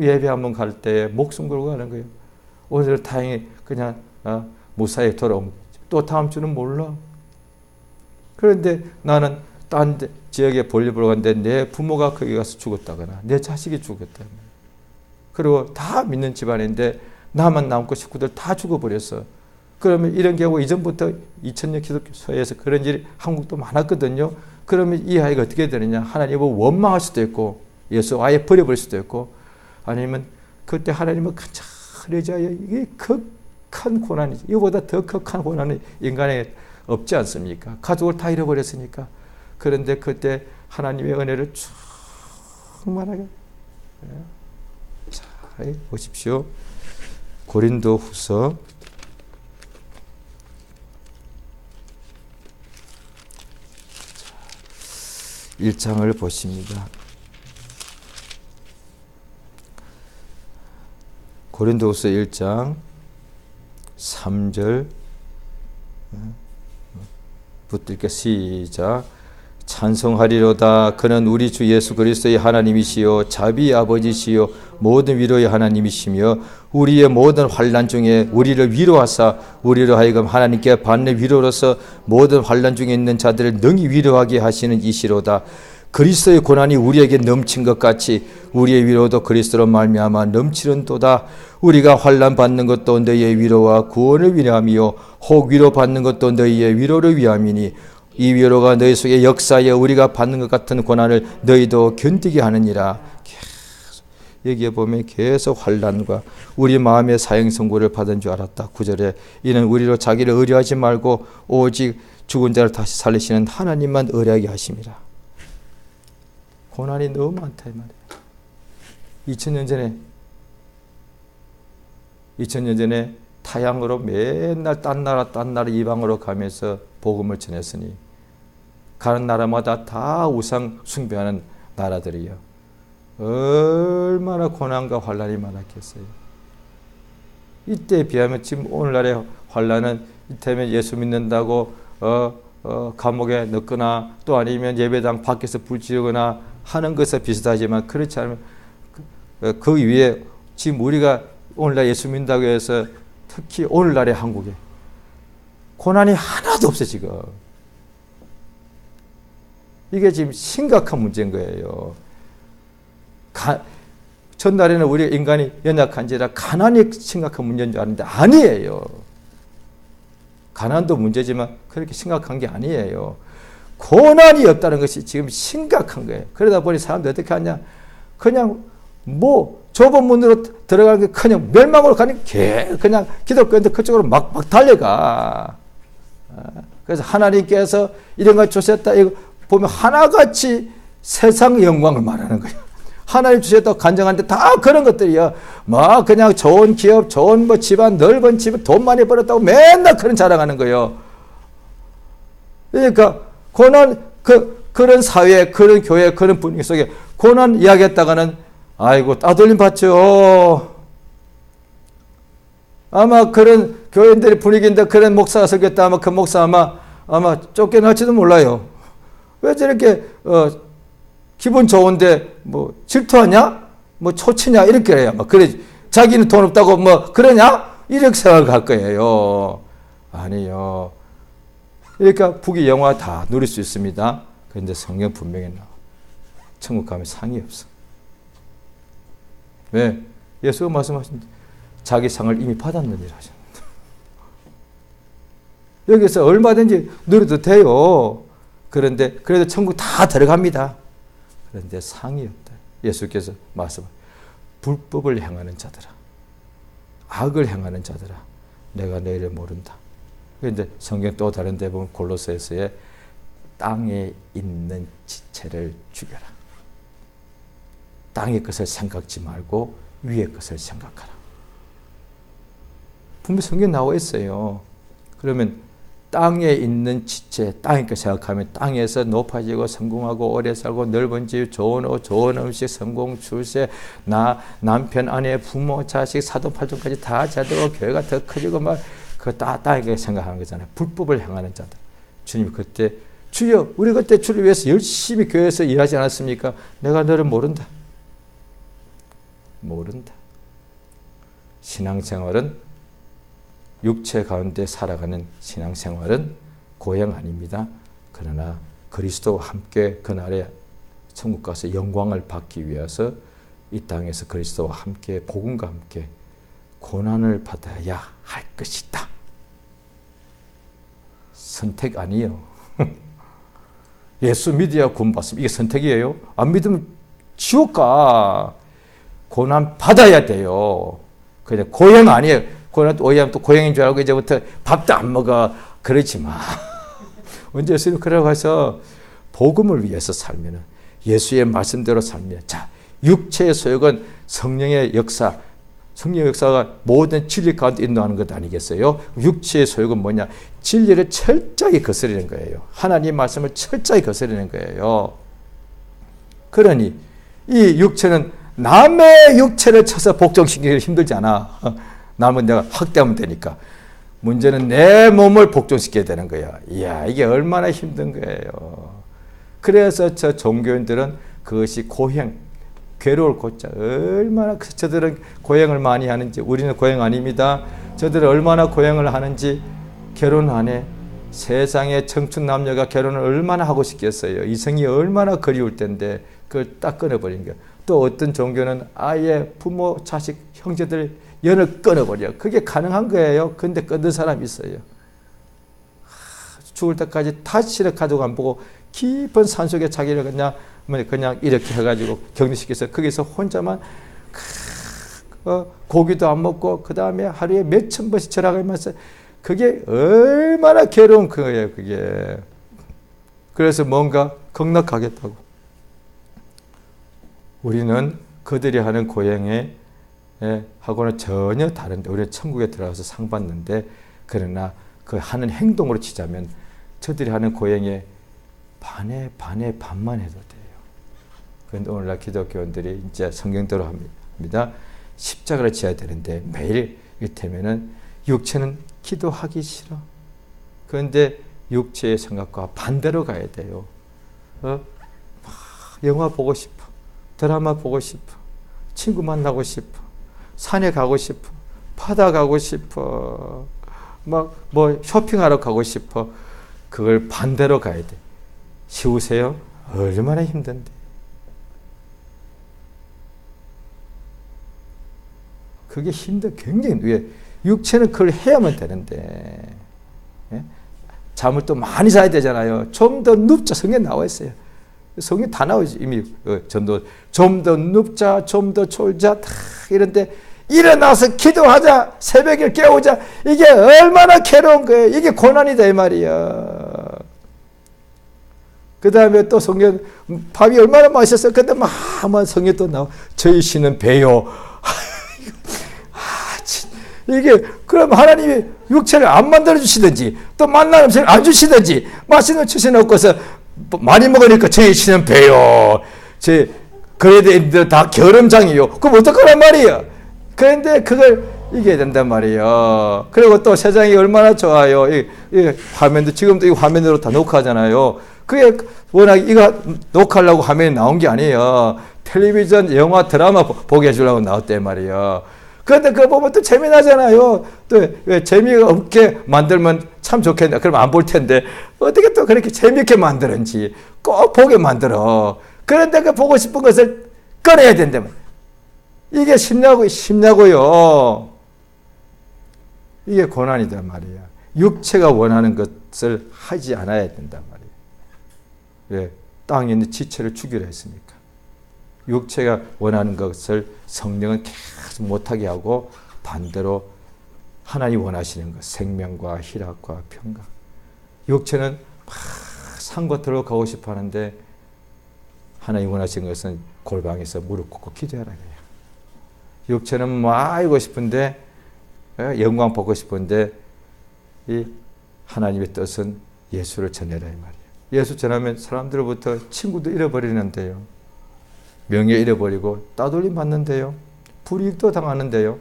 예배 한번 갈 때 목숨 걸고 가는 거예요. 오늘 다행히 그냥 무사히 돌아오면 또 다음 주는 몰라. 그런데 나는 딴 지역에 볼일 보러 갔는데 내 부모가 거기 가서 죽었다거나 내 자식이 죽었다거나 그리고 다 믿는 집안인데 나만 남고 식구들 다 죽어버렸어. 그러면 이런 경우 이전부터 2000년 기독교에서 그런 일이 한국도 많았거든요. 그러면 이 아이가 어떻게 되느냐. 하나님을 원망할 수도 있고 예수 아예 버려버릴 수도 있고 아니면 그때 하나님은 간절해져야 이게 극한 고난이지. 이거보다 더 극한 고난이 인간에 없지 않습니까? 가족을 다 잃어버렸으니까. 그런데 그때 하나님의 은혜를 충만하게. 자, 보십시오. 고린도 후서 1장을 보십니다. 고린도 후서 1장 3절 붙들게 시작. 찬송하리로다. 그는 우리 주 예수 그리스도의 하나님이시요 자비의 아버지시요 모든 위로의 하나님이시며 우리의 모든 환난 중에 우리를 위로하사 우리로 하여금 하나님께 받는 위로로서 모든 환난 중에 있는 자들을 능히 위로하게 하시는 이시로다. 그리스도의 고난이 우리에게 넘친 것 같이 우리의 위로도 그리스도로 말미암아 넘치는도다. 우리가 환난 받는 것도 너희의 위로와 구원을 위함이요 혹 위로 받는 것도 너희의 위로를 위함이니 이 위로가 너희 속에 역사하여 우리가 받는 것 같은 고난을 너희도 견디게 하느니라. 계속 여기에 보면 계속 환난과 우리 마음의 사형선고를 받은 줄 알았다. 9절에 이는 우리로 자기를 의뢰하지 말고 오직 죽은 자를 다시 살리시는 하나님만 의뢰하게 하심이라. 고난이 너무 많다 이 말이에요. 2000년 전에 타향으로 맨날 딴 나라 이방으로 가면서 복음을 전했으니 가는 나라마다 다 우상 숭배하는 나라들이요. 얼마나 고난과 환난이 많았겠어요. 이때에 비하면 지금 오늘날의 환난은 이때면 예수 믿는다고 감옥에 넣거나 또 아니면 예배당 밖에서 불 지르거나 하는 것에 비슷하지만 그렇지 않으면 그 위에 지금 우리가 오늘날 예수 믿는다고 해서 특히 오늘날의 한국에 고난이 하나도 없어 지금. 이게 지금 심각한 문제인 거예요. 전날에는 우리 인간이 연약한지라 가난이 심각한 문제인 줄 알았는데 아니에요. 가난도 문제지만 그렇게 심각한 게 아니에요. 고난이 없다는 것이 지금 심각한 거예요. 그러다 보니 사람들이 어떻게 하냐. 그냥 뭐 좁은 문으로 들어가는 게 그냥 멸망으로 가는 게 그냥 기독교인들 그쪽으로 막 달려가. 그래서 하나님께서 이런 걸 주셨다. 이거 보면 하나같이 세상 영광을 말하는 거예요. 하나님 주셨다고 간증하는데 다 그런 것들이야. 막 그냥 좋은 기업, 좋은 뭐 집안, 넓은 집을 돈 많이 벌었다고 맨날 그런 자랑하는 거예요. 그러니까 고난 그런 사회, 그런 교회, 그런 분위기 속에 고난 이야기했다가는 아이고 따돌림 받죠. 아마 그런 교인들의 분위기인데 그런 목사가 설교했다 아마 그 목사 아마 쫓겨날지도 몰라요. 왜 저렇게 기분 좋은데 뭐 질투하냐? 뭐 초치냐? 이렇게 해요. 막 그래 자기는 돈 없다고 뭐 그러냐? 이렇게 생각을 할 거예요. 아니요. 그러니까 부귀 영화 다 누릴 수 있습니다. 그런데 성경 분명히 나와. 천국 가면 상이 없어. 왜? 예수가 말씀하신 자기 상을 이미 받았느니라 하셨는데. 여기서 얼마든지 누려도 돼요. 그런데 그래도 천국 다 들어갑니다. 그런데 상이 없다. 예수께서 말씀하셨습니다. 불법을 행하는 자들아, 악을 행하는 자들아, 내가 너희를 모른다. 그런데 성경 또 다른 데 보면 골로새서에 땅에 있는 지체를 죽여라. 땅의 것을 생각지 말고 위의 것을 생각하라. 분명히 성경에 나와 있어요. 그러면 땅에 있는 지체, 땅의 것 생각하면 땅에서 높아지고 성공하고 오래 살고 넓은 집, 좋은 옷, 좋은 음식, 성공, 출세, 남편, 아내, 부모, 자식, 사돈팔촌까지 다 잘되고 교회가 더 커지고 막 그 땅의 것 생각하는 거잖아요. 불법을 행하는 자들. 주님이 그때 주여 우리 그때 주를 위해서 열심히 교회에서 일하지 않았습니까? 내가 너를 모른다. 모른다. 신앙생활은 육체 가운데 살아가는 신앙생활은 고행 아닙니다. 그러나 그리스도와 함께 그날에 천국 가서 영광을 받기 위해서 이 땅에서 그리스도와 함께 복음과 함께 고난을 받아야 할 것이다. 선택 아니에요. 예수 믿어야 구원받습니다. 이게 선택이에요. 안 믿으면 지옥 가. 고난 받아야 돼요. 그냥 고행 아니에요. 고난 오해하면 또 고행인 줄 알고 이제부터 밥도 안 먹어. 그러지 마. 언제 예수님 그러고 해서 복음을 위해서 살면은 예수의 말씀대로 살면 자 육체의 소욕은 성령의 역사, 성령의 역사가 모든 진리 가운데 인도하는 것 아니겠어요? 육체의 소욕은 뭐냐? 진리를 철저히 거스르는 거예요. 하나님 말씀을 철저히 거스르는 거예요. 그러니 이 육체는 남의 육체를 쳐서 복종시키기 힘들지 않아. 남은 내가 확대하면 되니까. 문제는 내 몸을 복종시켜야 되는 거야. 이야, 이게 얼마나 힘든 거예요. 그래서 저 종교인들은 그것이 고행, 괴로울 고자. 얼마나 저들은 고행을 많이 하는지, 우리는 고행 아닙니다. 저들은 얼마나 고행을 하는지. 결혼 안 해. 세상에 청춘 남녀가 결혼을 얼마나 하고 싶겠어요. 이성이 얼마나 그리울 텐데 그걸 딱 끊어버린 거야. 또 어떤 종교는 아예 부모, 자식, 형제들 연을 끊어버려. 그게 가능한 거예요. 근데 끊는 사람이 있어요. 죽을 때까지 다시를 가족 안 보고 깊은 산속에 자기를 그냥 이렇게 해가지고 격리시켜서 거기서 혼자만 고기도 안 먹고 그 다음에 하루에 몇천 번씩 절하면서 그게 얼마나 괴로운 거예요. 그게. 그래서 뭔가 극락하겠다고. 우리는 그들이 하는 고행에 하고는 전혀 다른데 우리는 천국에 들어가서 상 받는데, 그러나 그 하는 행동으로 치자면 저들이 하는 고행에 반만 해도 돼요. 그런데 오늘날 기독교인들이 이제 성경대로 합니다. 십자가를 지어야 되는데 매일 이를테면은 육체는 기도하기 싫어. 그런데 육체의 생각과 반대로 가야 돼요. 영화 보고 싶어. 드라마 보고 싶어. 친구 만나고 싶어. 산에 가고 싶어. 바다 가고 싶어. 뭐 쇼핑하러 가고 싶어. 그걸 반대로 가야 돼. 쉬우세요? 얼마나 힘든데. 그게 굉장히 왜? 육체는 그걸 해야만 되는데. 예? 잠을 또 많이 자야 되잖아요. 좀 더 눕자. 성경에 나와 있어요. 성경 다 나오지. 이미 전도 좀 더 눕자, 좀 더 졸자, 다 이런데 일어나서 기도하자, 새벽에 깨우자. 이게 얼마나 괴로운 거예요. 이게 고난이다 이 말이야. 그 다음에 또 성경 밥이 얼마나 맛있었어. 근데 막 성경 또 나와. 저희 신은 배요. 이게 그럼 하나님이 육체를 안 만들어 주시든지 또 만난 음식을 안 주시든지 맛있는 거 주시 놓고서 많이 먹으니까 저희 신은 배요. 그래도 다 결음장이요. 그럼 어떡하란 말이야. 그런데 그걸 이겨야 된단 말이에요. 그리고 또 세상이 얼마나 좋아요. 이 화면도 지금도 이 화면으로 다 녹화하잖아요. 그게 워낙 이거 녹화하려고 화면이 나온 게 아니에요. 텔레비전, 영화, 드라마 보게 해주려고 나왔단 말이에요. 그런데 그거 보면 또 재미나잖아요. 또 왜 재미가 없게 만들면 참 좋겠네. 그럼 안 볼 텐데 어떻게 또 그렇게 재미있게 만드는지 꼭 보게 만들어. 그런데 그 보고 싶은 것을 꺼내야 된다면 이게 쉽냐고요. 이게 고난이단 말이야. 육체가 원하는 것을 하지 않아야 된단 말이야. 왜? 땅에 있는 지체를 죽이려 했습니까? 육체가 원하는 것을 성령은 계속 못하게 하고 반대로 하나님 원하시는 것, 생명과 희락과 평강. 육체는 막 산과 들어 가고 싶어 하는데 하나님 원하시는 것은 골방에서 무릎 꿇고 기도하라 그래요. 육체는 막 알고 싶은데 영광 보고 싶은데 이 하나님의 뜻은 예수를 전해라 이 말이에요. 예수 전하면 사람들로부터 친구도 잃어버리는데요. 명예 잃어버리고 따돌림 받는데요. 불이익도 당하는데요.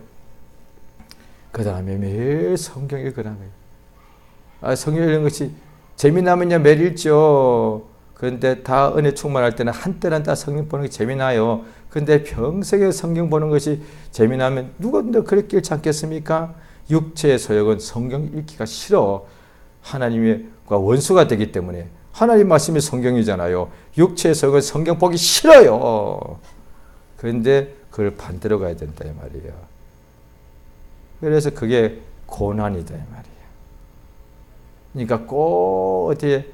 그 다음에 매일 성경 읽으라는 거예요. 성경 읽는 것이 재미나면요 매일 읽죠. 그런데 다 은혜 충만할 때는 한때는 다 성경 보는 게 재미나요. 그런데 평생에 성경 보는 것이 재미나면 누가 그렇게 읽지 않겠습니까? 육체의 소욕은 성경 읽기가 싫어. 하나님과 원수가 되기 때문에. 하나님 말씀이 성경이잖아요. 육체의 소욕은 성경 보기 싫어요. 그런데 그걸 반대로 가야 된다 이 말이에요. 그래서 그게 고난이다 이 말이에요. 그러니까 꼭 어디에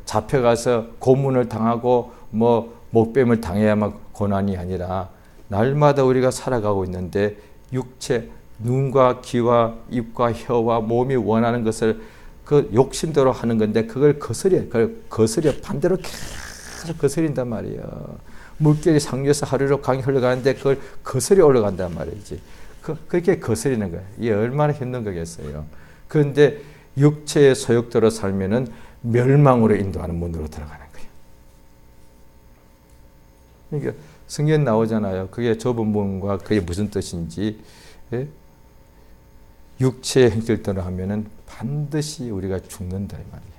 잡혀가서 고문을 당하고 뭐 목뱀을 당해야만 고난이 아니라 날마다 우리가 살아가고 있는데 육체, 눈과 귀와 입과 혀와 몸이 원하는 것을 그 욕심대로 하는 건데 그걸 거스려 반대로 계속 거스린단 말이에요. 물결이 상류에서 하류로 강이 흘러가는데 그걸 거스려 올라간단 말이지. 그렇게 거스리는 거예요. 이게 얼마나 힘든 거겠어요. 그런데 육체의 소욕대로 살면은 멸망으로 인도하는 문으로 들어가는 거예요. 그러니까 성경에 나오잖아요. 그게 좁은 문과 그게 무슨 뜻인지. 예? 육체의 행실대로 하면은 반드시 우리가 죽는다 이 말이에요.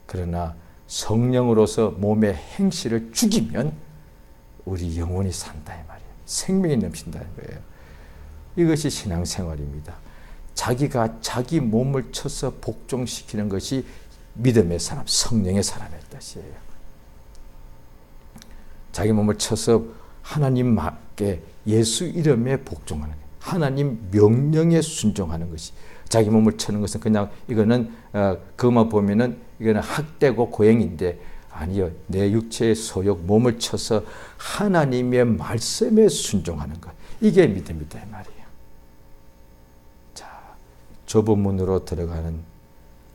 그러나 성령으로서 몸의 행실을 죽이면 우리 영혼이 산다 이 말이에요. 생명이 넘친다는 거예요. 이것이 신앙생활입니다. 자기가 자기 몸을 쳐서 복종시키는 것이 믿음의 사람, 성령의 사람의 뜻이에요. 자기 몸을 쳐서 하나님께 예수 이름에 복종하는 거예요. 하나님 명령에 순종하는 것이. 자기 몸을 쳐는 것은 그냥 이거는 그것만 보면은 이거는 학대고 고행인데 아니요. 내 육체의 소욕 몸을 쳐서 하나님의 말씀에 순종하는 것. 이게 믿음이다 이 말이에요. 자, 좁은 문으로 들어가는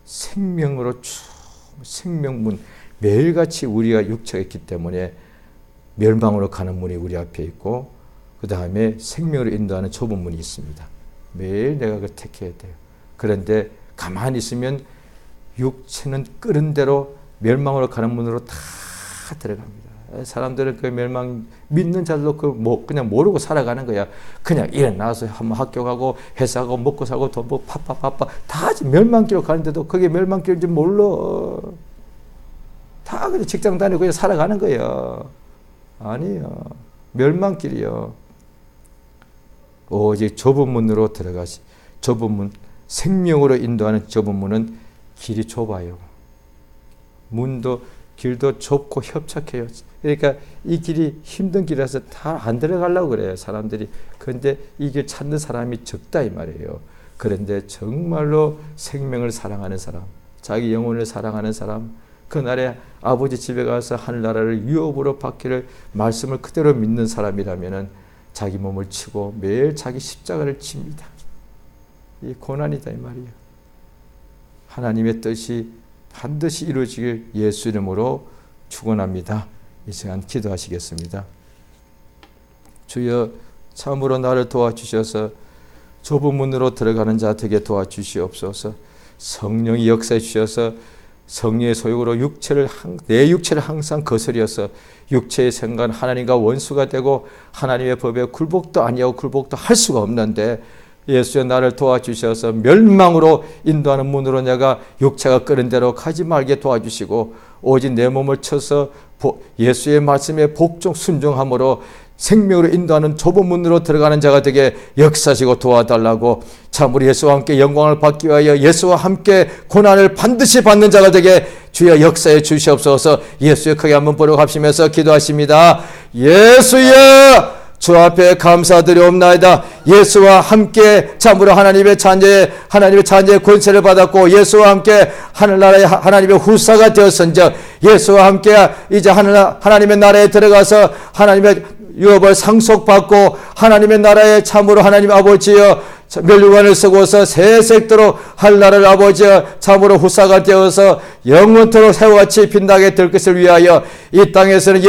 생명으로 생명문, 매일같이 우리가 육체가 있기 때문에 멸망으로 가는 문이 우리 앞에 있고 그 다음에 생명으로 인도하는 좁은 문이 있습니다. 매일 내가 그걸 택해야 돼요. 그런데 가만히 있으면 육체는 끓은 대로 멸망으로 가는 문으로 다 들어갑니다. 사람들은 그 멸망 믿는 자들도 그냥 모르고 살아가는 거야. 그냥 일어나서 한번 학교 가고 회사 가고 먹고 살고 돈 벌고 파파파파 다 멸망길로 가는데도 그게 멸망길인지 몰라. 다 그냥 직장 다니고 그냥 살아가는 거야. 아니요. 멸망길이요. 오직 좁은 문으로 들어가시. 좁은 문, 생명으로 인도하는 좁은 문은 길이 좁아요. 문도 길도 좁고 협착해요. 그러니까 이 길이 힘든 길이라서 다 안 들어가려고 그래요, 사람들이. 그런데 이 길 찾는 사람이 적다 이 말이에요. 그런데 정말로 생명을 사랑하는 사람, 자기 영혼을 사랑하는 사람, 그날에 아버지 집에 가서 하늘나라를 유업으로 받기를 말씀을 그대로 믿는 사람이라면은 자기 몸을 치고 매일 자기 십자가를 칩니다. 이 고난이다 이 말이에요. 하나님의 뜻이 반드시 이루어지길 예수 이름으로 축원합니다. 이 시간 기도하시겠습니다. 주여 참으로 나를 도와주셔서 좁은 문으로 들어가는 자 되게 도와주시옵소서. 성령이 역사해 주셔서 성령의 소욕으로 내 육체를 항상 거스려서 육체의 생각은 하나님과 원수가 되고 하나님의 법에 굴복도 아니하고 굴복도 할 수가 없는데 예수여 나를 도와주셔서 멸망으로 인도하는 문으로 내가 육체가 끓은 대로 가지 말게 도와주시고 오직 내 몸을 쳐서 예수의 말씀에 복종 순종함으로 생명으로 인도하는 좁은 문으로 들어가는 자가 되게 역사하시고 도와달라고 참 우리 예수와 함께 영광을 받기 위하여 예수와 함께 고난을 반드시 받는 자가 되게 주여 역사해 주시옵소서. 예수의 크게 한번 보려합시면서 기도하십니다. 예수여 주 앞에 감사드리옵나이다. 예수와 함께 참으로 하나님의 자녀의 권세를 받았고 예수와 함께 하늘나라의 하나님의 후사가 되었은즉 예수와 함께 이제 하나님의 나라에 들어가서 하나님의 유업을 상속받고 하나님의 나라에 참으로 하나님 아버지여 멸류관을 쓰고서 세색도록 할 나라를 아버지여 참으로 후사가 되어서 영원토록 새우같이 빛나게 될 것을 위하여 이 땅에서는